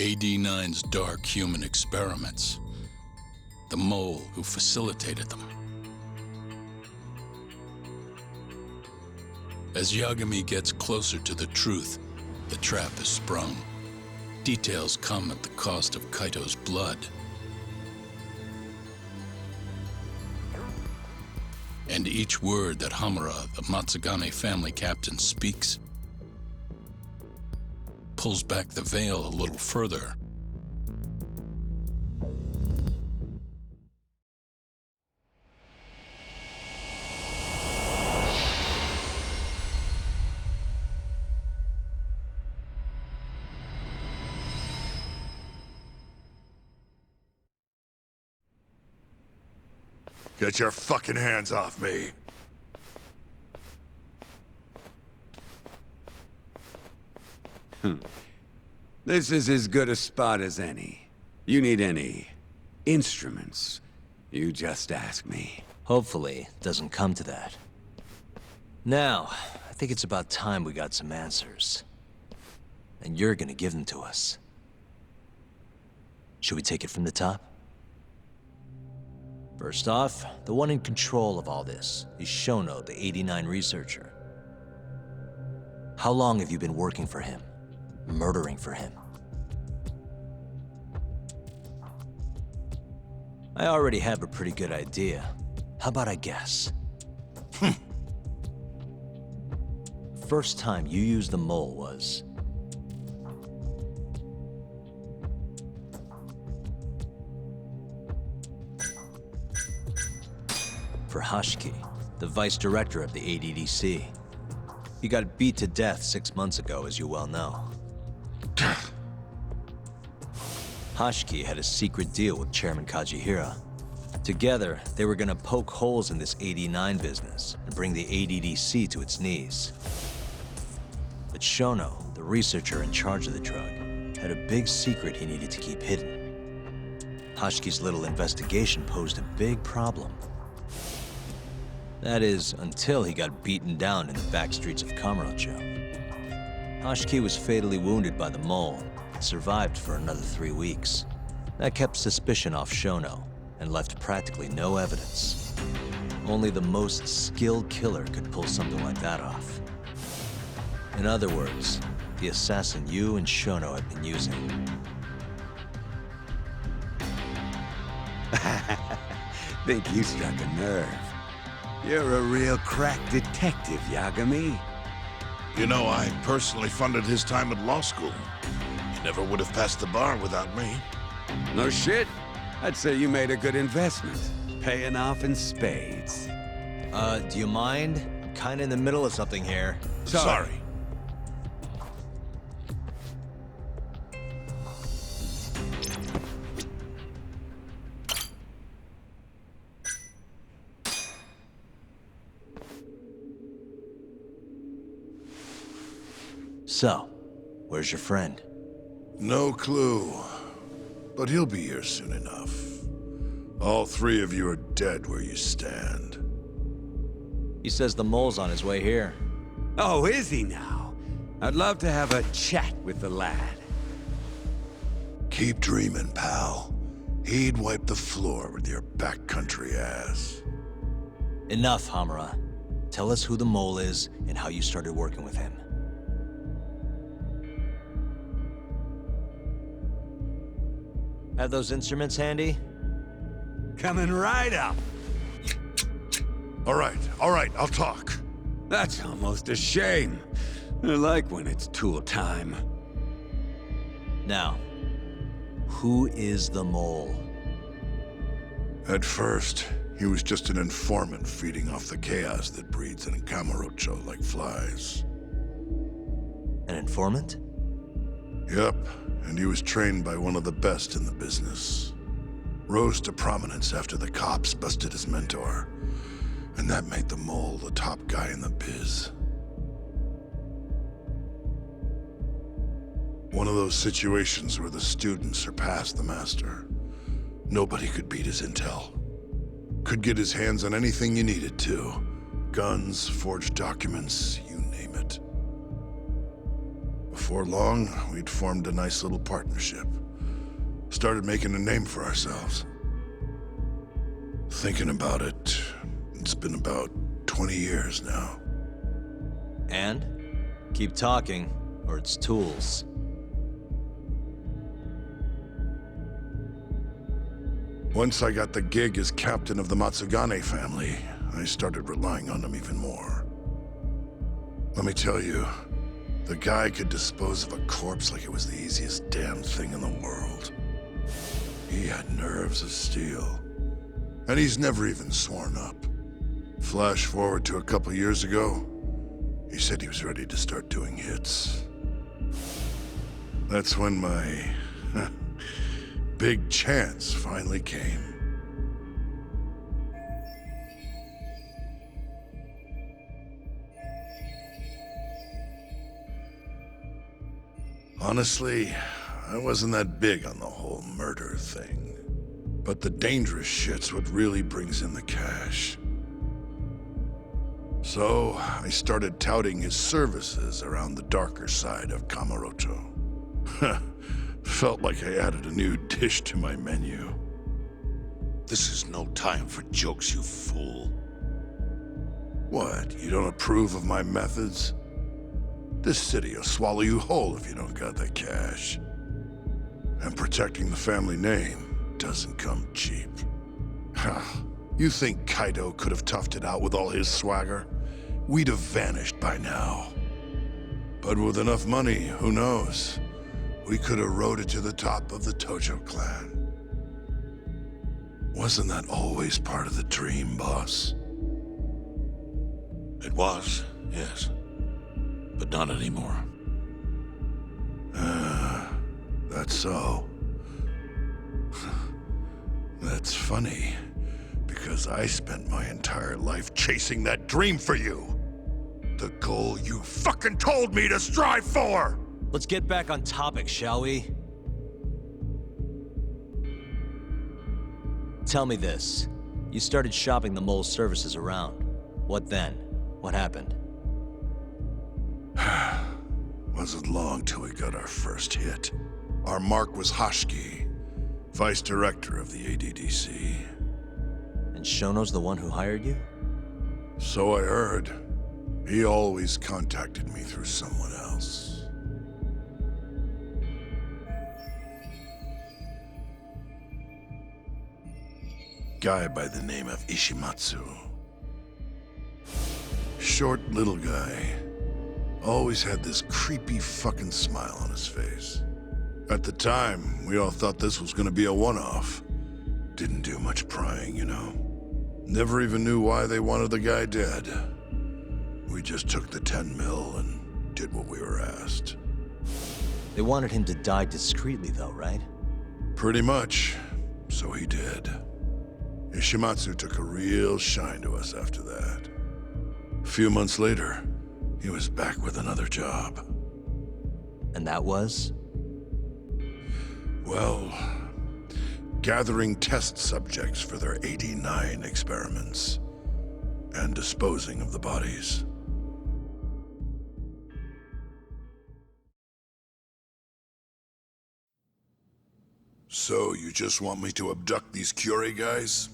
AD-9's dark human experiments. The mole who facilitated them. As Yagami gets closer to the truth, the trap is sprung. Details come at the cost of Kaito's blood. And each word that Hamura, the Matsugane family captain, speaks pulls back the veil a little further. Get your fucking hands off me! This is as good a spot as any. You need any instruments, you just ask me. Hopefully, it doesn't come to that. Now, I think it's about time we got some answers. And you're gonna give them to us. Should we take it from the top? First off, the one in control of all this is Shono, the 89 researcher. How long have you been working for him? Murdering for him? I already have a pretty good idea. How about I guess? First time you used the mole was... for Hashiki, the vice director of the ADDC. He got beat to death 6 months ago, as you well know. Hashiki had a secret deal with Chairman Kajihira. Together, they were gonna poke holes in this 89 business and bring the ADDC to its knees. But Shono, the researcher in charge of the drug, had a big secret he needed to keep hidden. Hashiki's little investigation posed a big problem. That is, until he got beaten down in the back streets of Kamurocho. Hashiki was fatally wounded by the mole and survived for another 3 weeks. That kept suspicion off Shono and left practically no evidence. Only the most skilled killer could pull something like that off. In other words, the assassin you and Shono have been using. Think you struck a nerve. You're a real crack detective, Yagami. You know, I personally funded his time at law school. He never would have passed the bar without me. No shit. I'd say you made a good investment. Paying off in spades. Do you mind? I'm kinda in the middle of something here. Sorry. So, where's your friend? No clue. But he'll be here soon enough. All three of you are dead where you stand. He says the mole's on his way here. Oh, is he now? I'd love to have a chat with the lad. Keep dreaming, pal. He'd wipe the floor with your backcountry ass. Enough, Hamura. Tell us who the mole is and how you started working with him. Have those instruments handy? Coming right up. All right, I'll talk. That's almost a shame. I like when it's tool time. Now, who is the mole? At first, he was just an informant feeding off the chaos that breeds in Kamurocho like flies. An informant? Yep, and he was trained by one of the best in the business. Rose to prominence after the cops busted his mentor. And that made the mole the top guy in the biz. One of those situations where the student surpassed the master. Nobody could beat his intel. Could get his hands on anything you needed to. Guns, forged documents, you name it. Before long, we'd formed a nice little partnership. Started making a name for ourselves. Thinking about it, it's been about 20 years now. And? Keep talking, or it's tools. Once I got the gig as captain of the Matsugane family, I started relying on him even more. Let me tell you, the guy could dispose of a corpse like it was the easiest damn thing in the world. He had nerves of steel. And he's never even sworn up. Flash forward to a couple years ago, he said he was ready to start doing hits. That's when my big chance finally came. Honestly, I wasn't that big on the whole murder thing. But the dangerous shit's what really brings in the cash. So, I started touting his services around the darker side of Kamurocho. Felt like I added a new dish to my menu. This is no time for jokes, you fool. What, you don't approve of my methods? This city will swallow you whole if you don't got the cash. And protecting the family name doesn't come cheap. You think Kaido could have toughed it out with all his swagger? We'd have vanished by now. But with enough money, who knows? We could have rode it to the top of the Tojo clan. Wasn't that always part of the dream, boss? It was, yes. But not anymore. That's so. That's funny, because I spent my entire life chasing that dream for you. The goal you fucking told me to strive for! Let's get back on topic, shall we? Tell me this. You started shopping the mole's services around. What then? What happened? Wasn't long till we got our first hit. Our mark was Hoshiki, vice director of the ADDC. And Shono's the one who hired you? So I heard. He always contacted me through someone else. Guy by the name of Ishimatsu. Short little guy. Always had this creepy fucking smile on his face. At the time, we all thought this was gonna be a one-off. Didn't do much prying, you know. Never even knew why they wanted the guy dead. We just took the 10 mil and did what we were asked. They wanted him to die discreetly though, right? Pretty much. So he did. Ishimatsu took a real shine to us after that. A few months later, he was back with another job. And that was? Well, gathering test subjects for their 89 experiments. And disposing of the bodies. So, you just want me to abduct these Curie guys?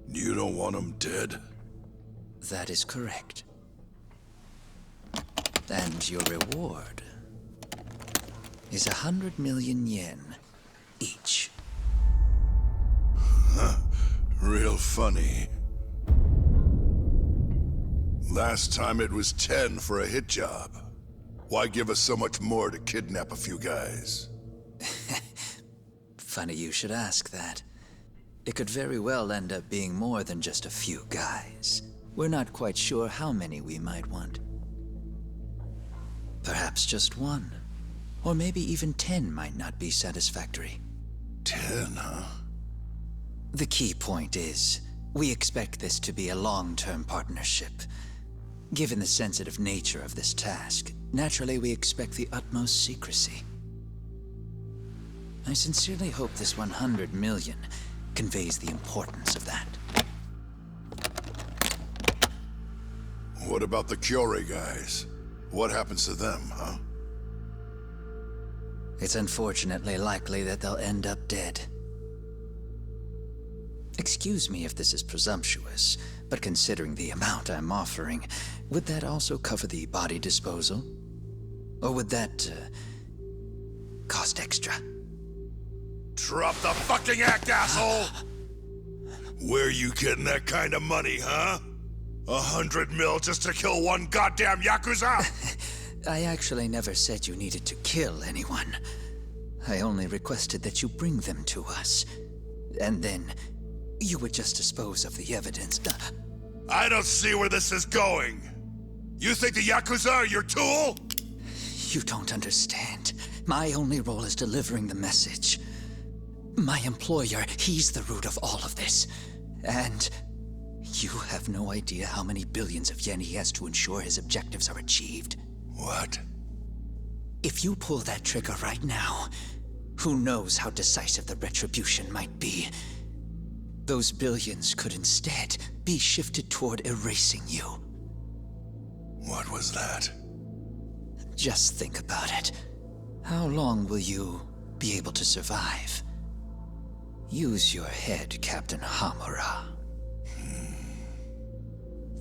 You don't want them dead? That is correct. And your reward is 100 million yen each. Real funny. Last time it was 10 for a hit job. Why give us so much more to kidnap a few guys? Funny you should ask that. It could very well end up being more than just a few guys. We're not quite sure how many we might want. Perhaps just one. Or maybe even 10 might not be satisfactory. 10, huh? The key point is, we expect this to be a long-term partnership. Given the sensitive nature of this task, naturally we expect the utmost secrecy. I sincerely hope this 100 million conveys the importance of that. What about the Curie guys? What happens to them, huh? It's unfortunately likely that they'll end up dead. Excuse me if this is presumptuous, but considering the amount I'm offering, would that also cover the body disposal? Or would that, cost extra? Drop the fucking act, asshole! Where you getting that kind of money, huh? 100 mil just to kill one goddamn Yakuza? I actually never said you needed to kill anyone. I only requested that you bring them to us. And then, you would just dispose of the evidence. I don't see where this is going. You think the Yakuza are your tool? You don't understand. My only role is delivering the message. My employer, he's the root of all of this. And you have no idea how many billions of yen he has to ensure his objectives are achieved. What? If you pull that trigger right now, who knows how decisive the retribution might be. Those billions could instead be shifted toward erasing you. What was that? Just think about it. How long will you be able to survive? Use your head, Captain Hamura.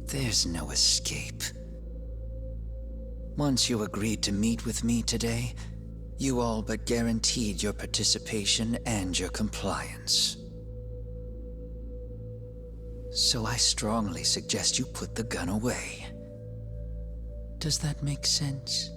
There's no escape. Once you agreed to meet with me today, you all but guaranteed your participation and your compliance. So I strongly suggest you put the gun away. Does that make sense?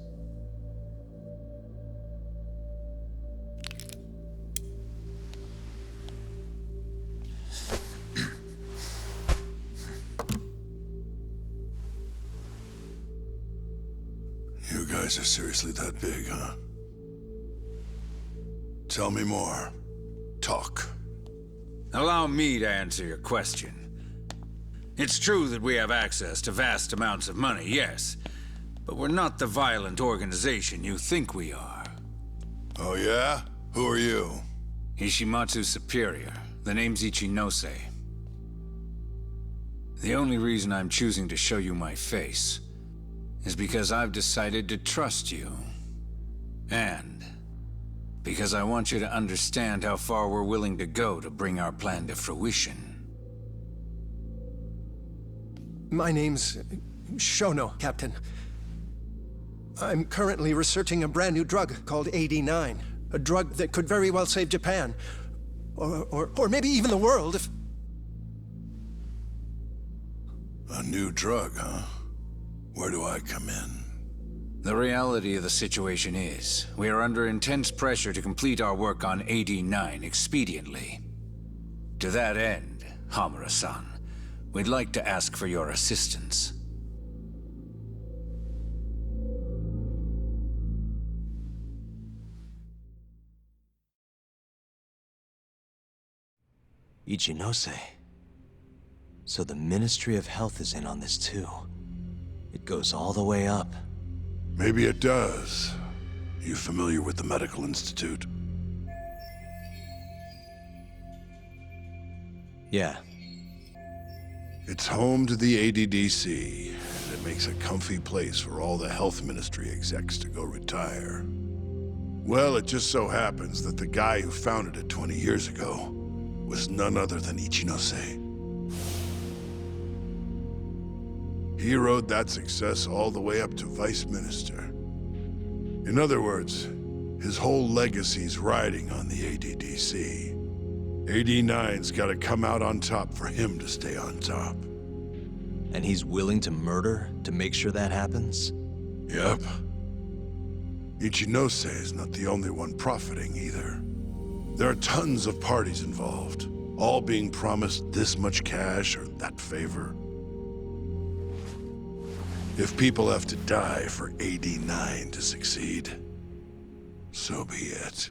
You guys are seriously that big, huh? Tell me more. Talk. Allow me to answer your question. It's true that we have access to vast amounts of money, yes. But we're not the violent organization you think we are. Oh yeah? Who are you? Ishimatsu's superior. The name's Ichinose. The only reason I'm choosing to show you my face is because I've decided to trust you. And because I want you to understand how far we're willing to go to bring our plan to fruition. My name's Shono, Captain. I'm currently researching a brand new drug called AD9. A drug that could very well save Japan. Or maybe even the world if... A new drug, huh? Where do I come in? The reality of the situation is, we are under intense pressure to complete our work on AD9 expediently. To that end, Hamura-san, we'd like to ask for your assistance. Ichinose. So the Ministry of Health is in on this too. It goes all the way up. Maybe it does. You familiar with the Medical Institute? Yeah. It's home to the ADDC, and it makes a comfy place for all the health ministry execs to go retire. Well, it just so happens that the guy who founded it 20 years ago was none other than Ichinose. He rode that success all the way up to Vice Minister. In other words, his whole legacy's riding on the ADDC. AD9's gotta come out on top for him to stay on top. And he's willing to murder to make sure that happens? Yep. Ichinose is not the only one profiting either. There are tons of parties involved, all being promised this much cash or that favor. If people have to die for AD9 to succeed, so be it.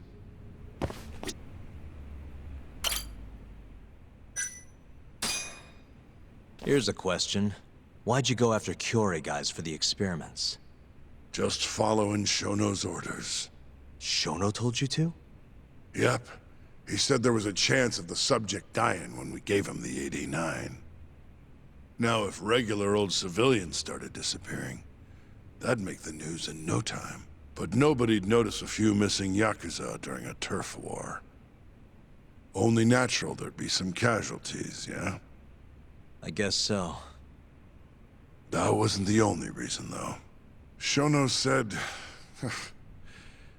Here's a question. Why'd you go after Kyorei guys for the experiments? Just following Shono's orders. Shono told you to? Yep. He said there was a chance of the subject dying when we gave him the AD9. Now, if regular old civilians started disappearing, that'd make the news in no time. But nobody'd notice a few missing Yakuza during a turf war. Only natural there'd be some casualties, yeah? I guess so. That wasn't the only reason, though. Shono said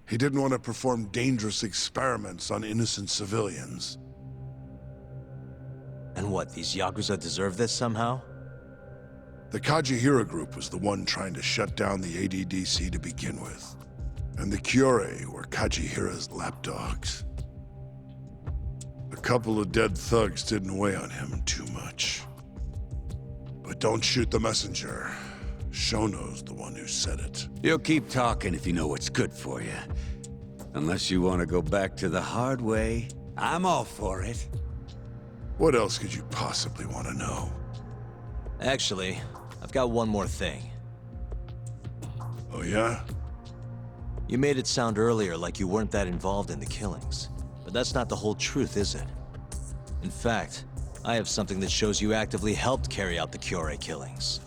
he didn't want to perform dangerous experiments on innocent civilians. And what, these Yakuza deserve this somehow? The Kajihira group was the one trying to shut down the ADDC to begin with. And the Kyorei were Kajihira's lapdogs. A couple of dead thugs didn't weigh on him too much. But don't shoot the messenger. Shono's the one who said it. You'll keep talking if you know what's good for you. Unless you want to go back to the hard way, I'm all for it. What else could you possibly want to know? Actually, I've got one more thing. Oh yeah? You made it sound earlier like you weren't that involved in the killings. But that's not the whole truth, is it? In fact, I have something that shows you actively helped carry out the Kyorei killings.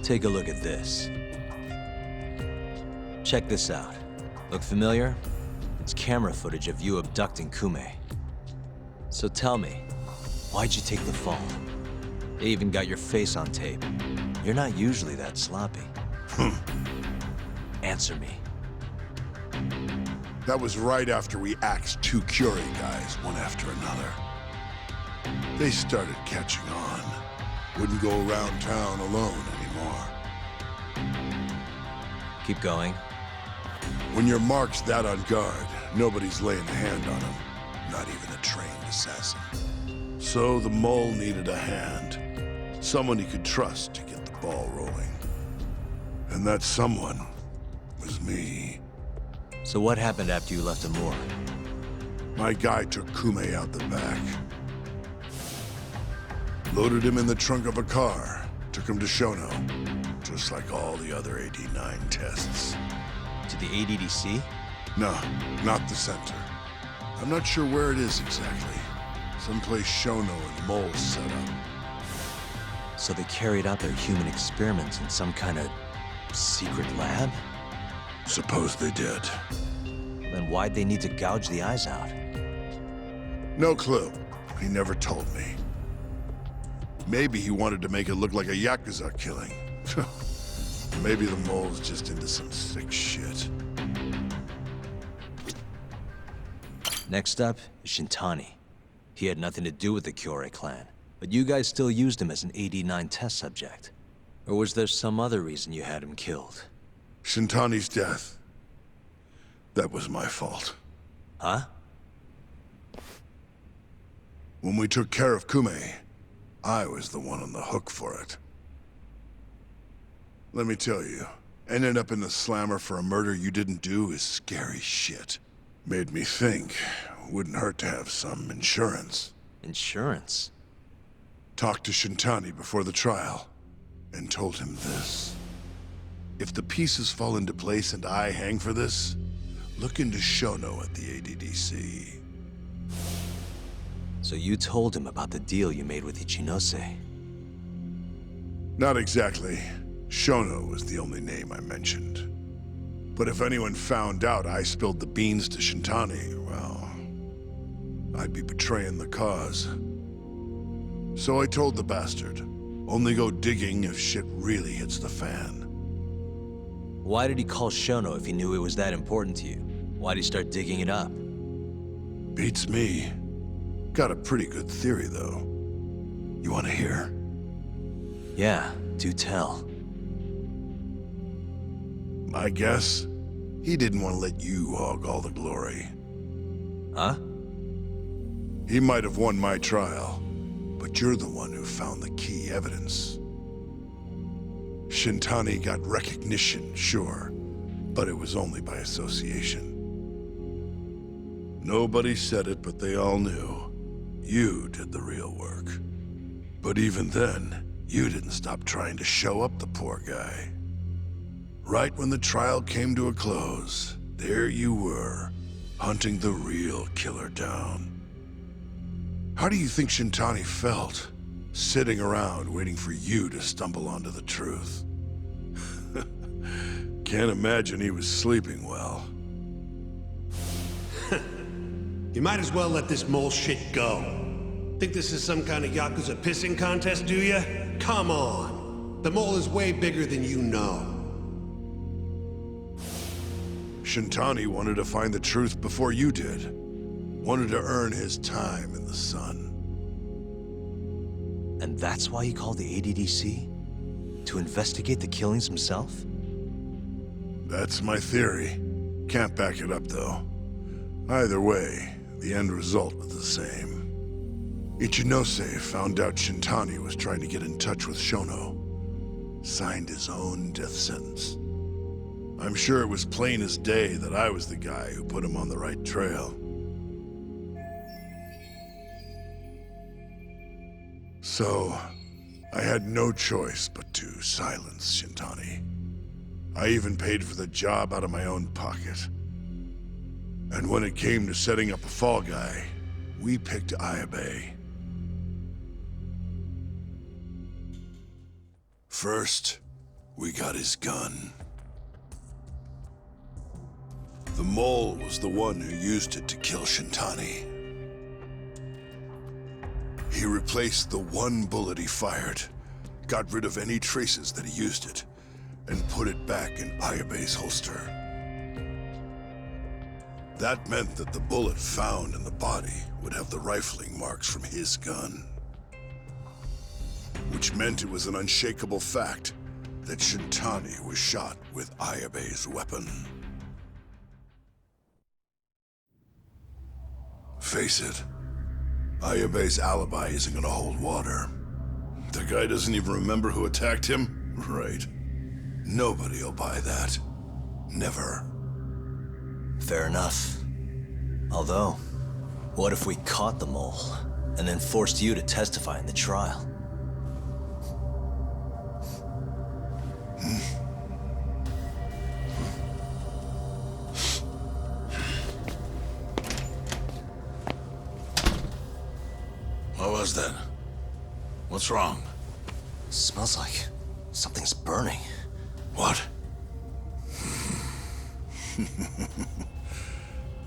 Take a look at this. Check this out. Look familiar? It's camera footage of you abducting Kume. So tell me, why'd you take the fall? They even got your face on tape. You're not usually that sloppy. Answer me. That was right after we axed two Kyorei guys, one after another. They started catching on. Wouldn't go around town alone anymore. Keep going. When your mark's that on guard, nobody's laying a hand on him. Not even a trained assassin. So the mole needed a hand. Someone he could trust to get the ball rolling. And that someone was me. So what happened after you left Amur? My guy took Kume out the back. Loaded him in the trunk of a car. Took him to Shono. Just like all the other AD9 tests. To the ADDC? No, not the center. I'm not sure where it is exactly. Someplace Shono and Mole set up. So they carried out their human experiments in some kind of secret lab? Suppose they did. Then why'd they need to gouge the eyes out? No clue. He never told me. Maybe he wanted to make it look like a Yakuza killing. Maybe the mole's just into some sick shit. Next up is Shintani. He had nothing to do with the Kyorei clan, but you guys still used him as an AD9 test subject. Or was there some other reason you had him killed? Shintani's death. That was my fault. Huh? When we took care of Kume, I was the one on the hook for it. Let me tell you, ending up in the slammer for a murder you didn't do is scary shit. Made me think, wouldn't hurt to have some insurance. Insurance? Talked to Shintani before the trial, and told him this. If the pieces fall into place and I hang for this, look into Shono at the ADDC. So you told him about the deal you made with Ichinose? Not exactly. Shono was the only name I mentioned. But if anyone found out I spilled the beans to Shintani, well, I'd be betraying the cause. So I told the bastard, only go digging if shit really hits the fan. Why did he call Shono if he knew it was that important to you? Why'd he start digging it up? Beats me. Got a pretty good theory, though. You want to hear? Yeah, do tell. My guess? He didn't want to let you hog all the glory. Huh? He might have won my trial, but you're the one who found the key evidence. Shintani got recognition, sure, but it was only by association. Nobody said it, but they all knew. You did the real work. But even then, you didn't stop trying to show up the poor guy. Right when the trial came to a close, there you were, hunting the real killer down. How do you think Shintani felt, sitting around waiting for you to stumble onto the truth? Can't imagine he was sleeping well. You might as well let this mole shit go. Think this is some kind of Yakuza pissing contest, do ya? Come on. The mole is way bigger than you know. Shintani wanted to find the truth before you did. Wanted to earn his time in the sun. And that's why he called the ADDC? To investigate the killings himself? That's my theory. Can't back it up, though. Either way, the end result was the same. Ichinose found out Shintani was trying to get in touch with Shono. Signed his own death sentence. I'm sure it was plain as day that I was the guy who put him on the right trail. So, I had no choice but to silence Shintani. I even paid for the job out of my own pocket. And when it came to setting up a fall guy, we picked Ayabe. First, we got his gun. The mole was the one who used it to kill Shintani. He replaced the one bullet he fired, got rid of any traces that he used it, and put it back in Ayabe's holster. That meant that the bullet found in the body would have the rifling marks from his gun. Which meant it was an unshakable fact that Shintani was shot with Ayabe's weapon. Face it, Ayabe's alibi isn't gonna hold water. The guy doesn't even remember who attacked him? Right. Nobody'll buy that. Never. Fair enough. Although, what if we caught the mole, and then forced you to testify in the trial? What was that? What's wrong? Smells like something's burning. What?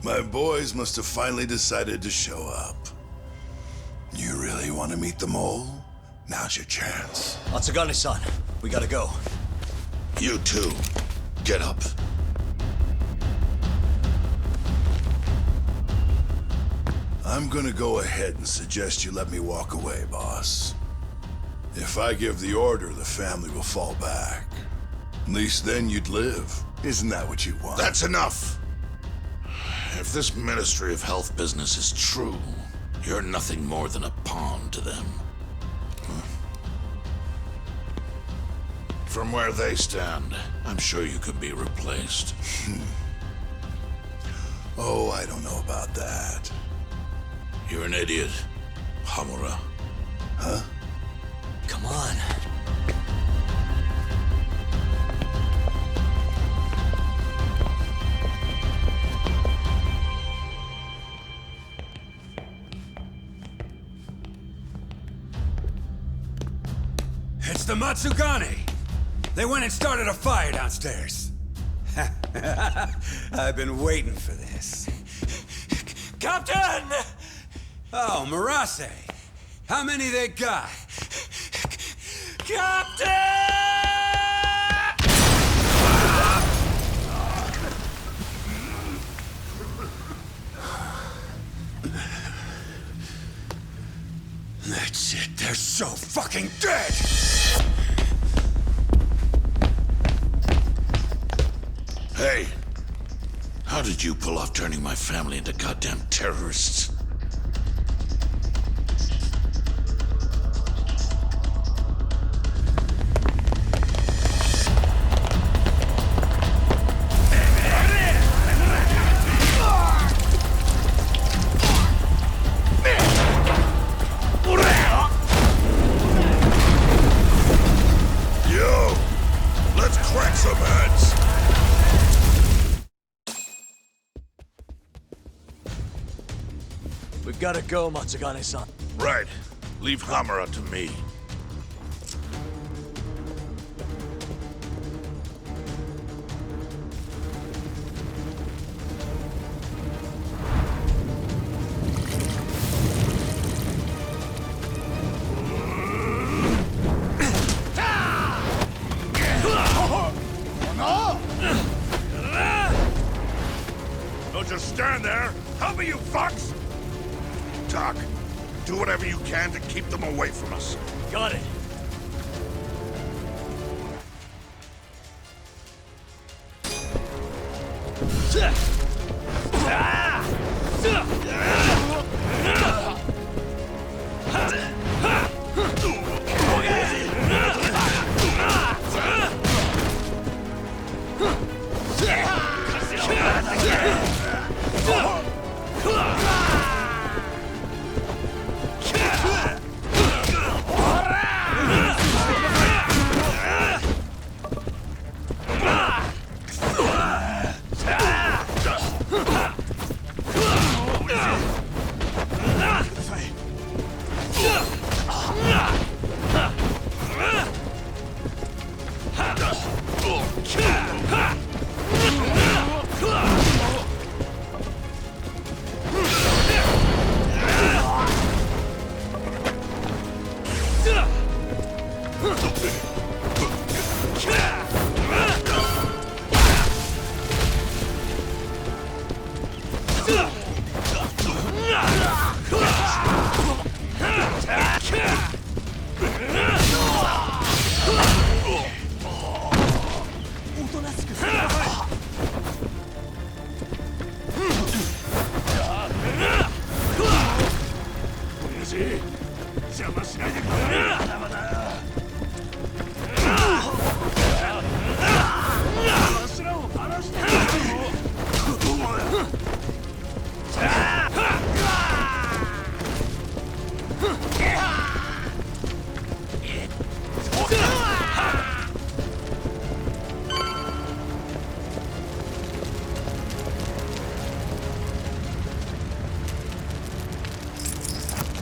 My boys must have finally decided to show up. You really want to meet the mole? Now's your chance. Atsugane-san, we gotta go. You too. Get up. I'm gonna go ahead and suggest you let me walk away, boss. If I give the order, the family will fall back. At least then you'd live. Isn't that what you want? That's enough! If this Ministry of Health business is true, you're nothing more than a pawn to them. From where they stand, I'm sure you could be replaced. Oh, I don't know about that. You're an idiot, Hamura. Huh? Come on. It's the Matsugane! They went and started a fire downstairs. I've been waiting for this. Captain! Oh, Marase. How many they got? Captain! That's it. They're so fucking dead! Hey! How did you pull off turning my family into goddamn terrorists? Gotta go, Matsugane-san. Right. Leave Hamura to me. Don't just stand there! Help me, you fucks! Doc, do whatever you can to keep them away from us. Got it.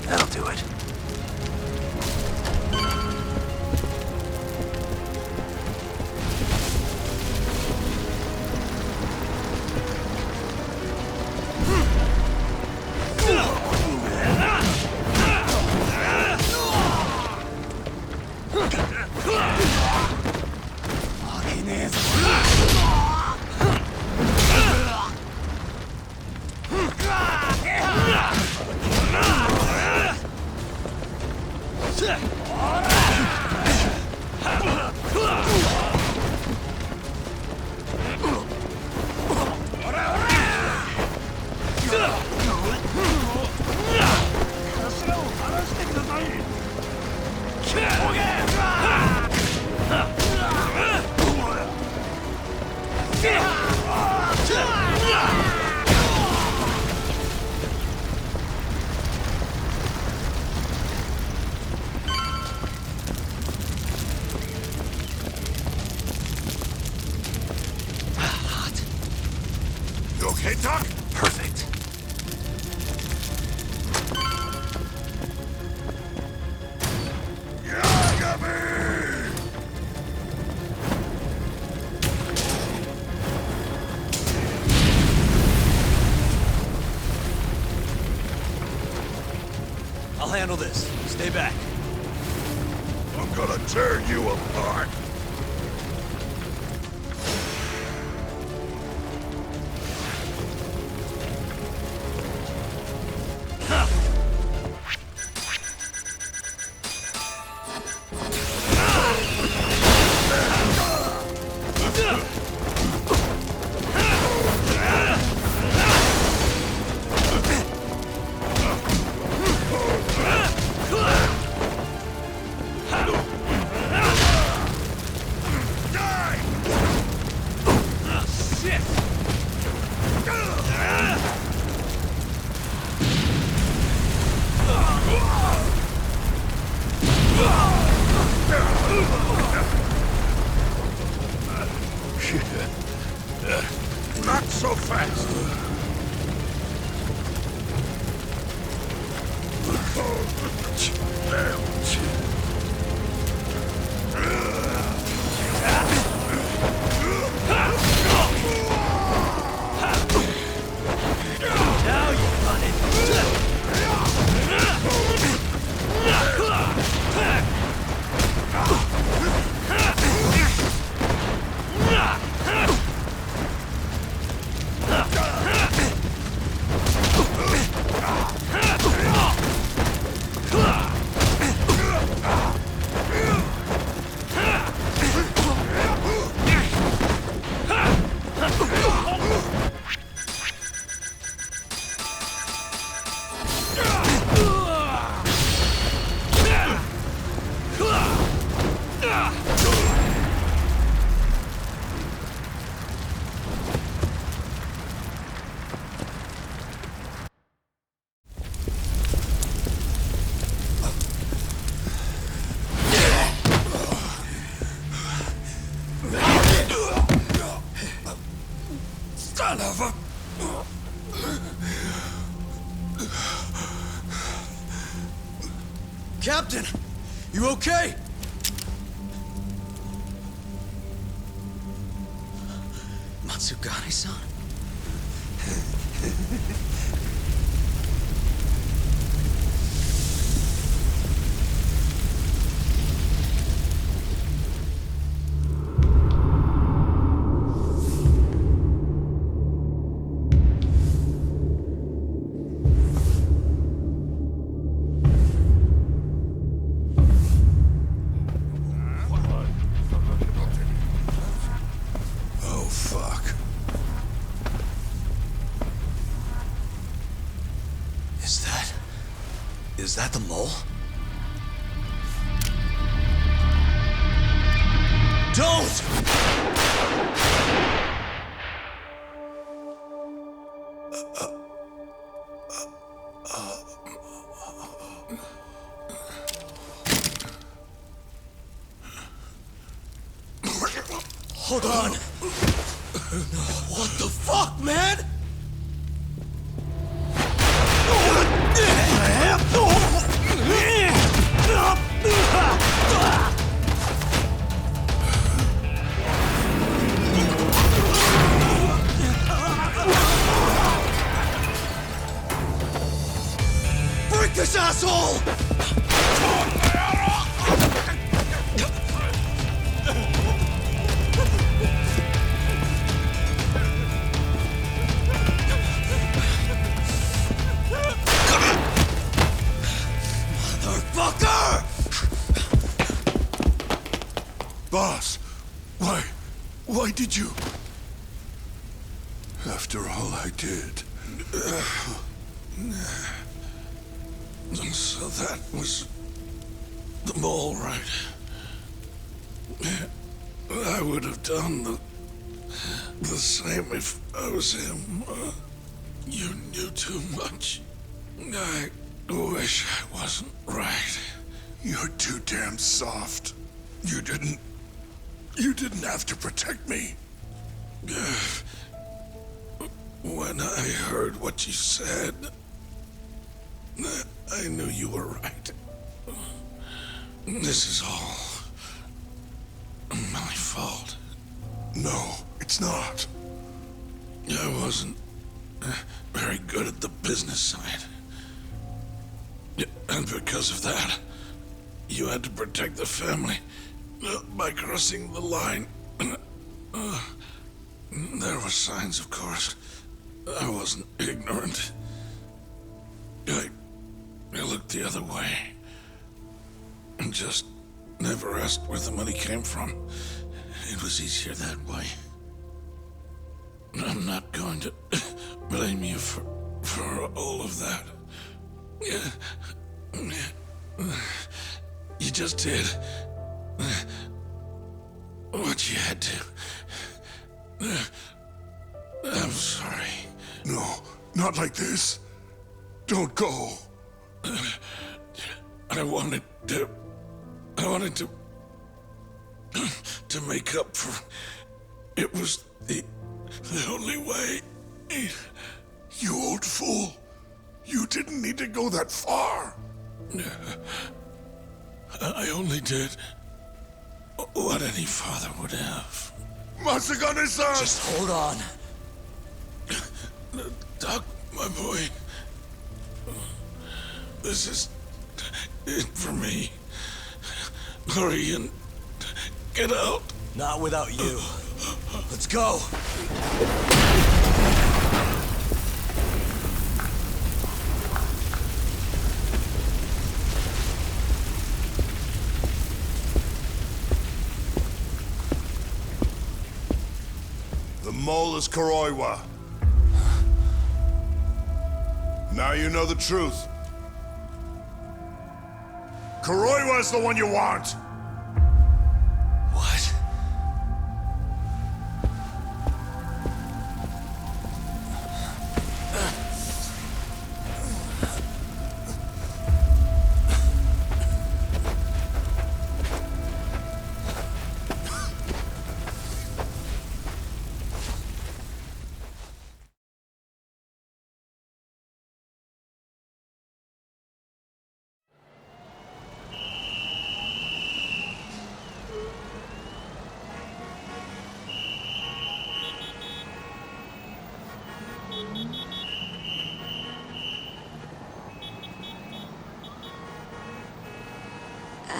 That'll do it. You okay, Doc? Perfect. I'll handle this. Stay back. I'm gonna tear you apart. Captain! You okay? Matsugane-san? Oh, fuck. Is that the mole? Don't! Hold on! What the fuck, man? Break this asshole! Motherfucker! Boss, why did you? After all I did. So that was the mole, right? I would have done the same if I was him. You knew too much. I wish I wasn't right. You're too damn soft. You didn't have to protect me. When I heard what you said, I knew you were right. This is all my fault. No, it's not. I wasn't very good at the business side. And because of that, you had to protect the family by crossing the line. There were signs, of course. I wasn't ignorant. I looked the other way. And just never asked where the money came from. It was easier that way. I'm not going to blame you for all of that. You just did what you had to. I'm sorry. No, not like this. Don't go. I wanted to make up for. It was the only way. You old fool. You didn't need to go that far. I only did what any father would have. Masagane-san! Just hold on. Doc, my boy. This is it for me. Hurry and get out. Not without you. Let's go. The mole is Kuroiwa. Now you know the truth. Kuroiwa is the one you want. What?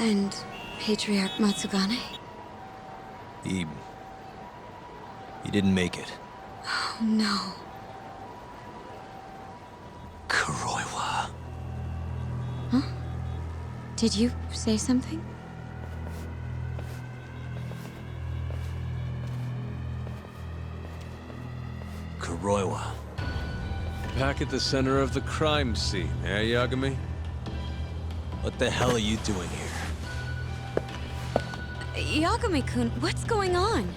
And Patriarch Matsugane? He didn't make it. Oh, no. Kuroiwa. Huh? Did you say something? Kuroiwa. Back at the center of the crime scene, eh, Yagami? What the hell are you doing here? Yagami-kun, what's going on?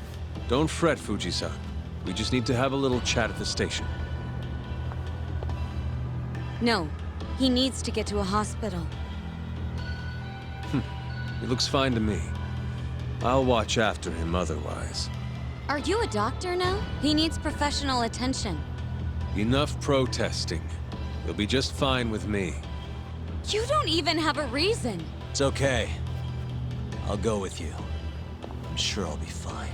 Don't fret, Fuji-san. We just need to have a little chat at the station. No, he needs to get to a hospital. He looks fine to me. I'll watch after him otherwise. Are you a doctor now? He needs professional attention. Enough protesting. He'll be just fine with me. You don't even have a reason. It's okay. I'll go with you. I'm sure I'll be fine.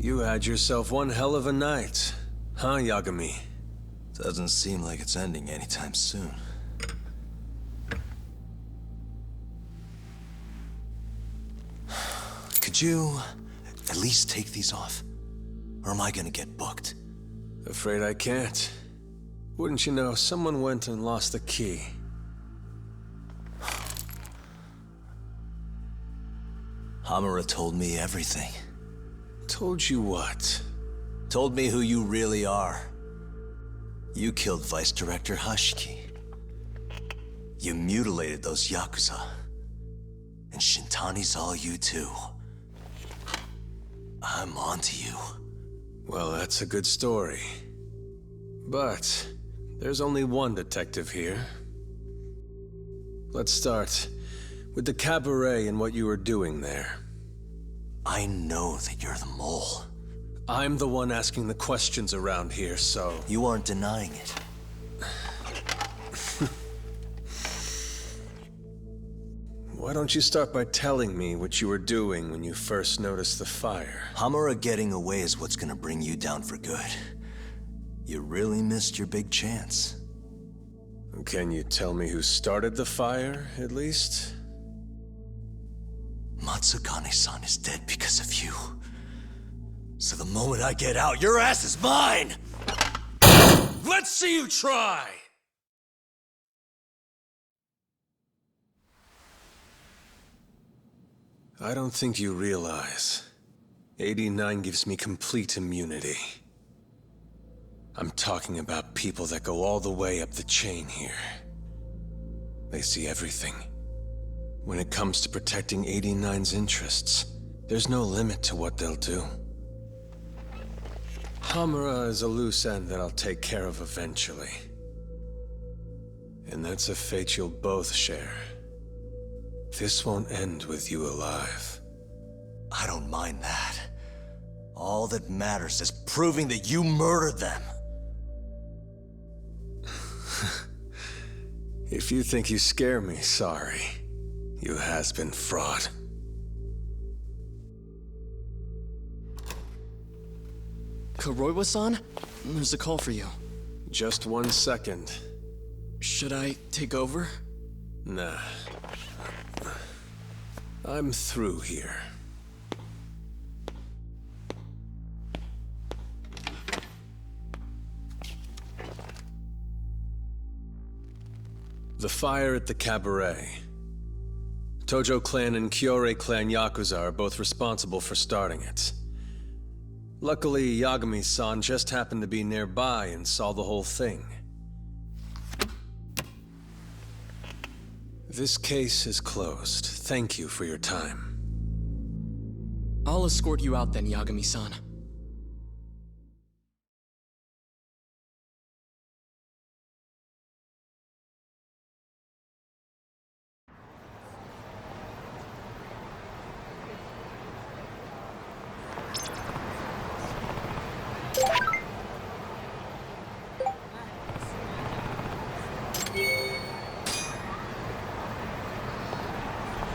You had yourself one hell of a night, huh, Yagami? Doesn't seem like it's ending anytime soon. Could you at least take these off? Or am I gonna get booked? Afraid I can't. Wouldn't you know, someone went and lost the key. Hamura told me everything. Told you what? Told me who you really are. You killed Vice Director Hashiki. You mutilated those Yakuza. And Shintani's all you too. I'm onto you. Well, that's a good story. But there's only one detective here. Let's start with the cabaret and what you were doing there. I know that you're the mole. I'm the one asking the questions around here, so... You aren't denying it. Why don't you start by telling me what you were doing when you first noticed the fire? Hamura getting away is what's gonna bring you down for good. You really missed your big chance. Can you tell me who started the fire, at least? Matsugane-san is dead because of you. So the moment I get out, your ass is mine! Let's see you try! I don't think you realize. 89 gives me complete immunity. I'm talking about people that go all the way up the chain here. They see everything. When it comes to protecting 89's interests, there's no limit to what they'll do. Hamura is a loose end that I'll take care of eventually. And that's a fate you'll both share. This won't end with you alive. I don't mind that. All that matters is proving that you murdered them. If you think you scare me, sorry. You has-been fraud. Kuroiwa-san? There's a call for you. Just 1 second. Should I take over? Nah. I'm through here. The fire at the cabaret. Tojo clan and Kyorei clan Yakuza are both responsible for starting it. Luckily, Yagami-san just happened to be nearby and saw the whole thing. This case is closed. Thank you for your time. I'll escort you out then, Yagami-san.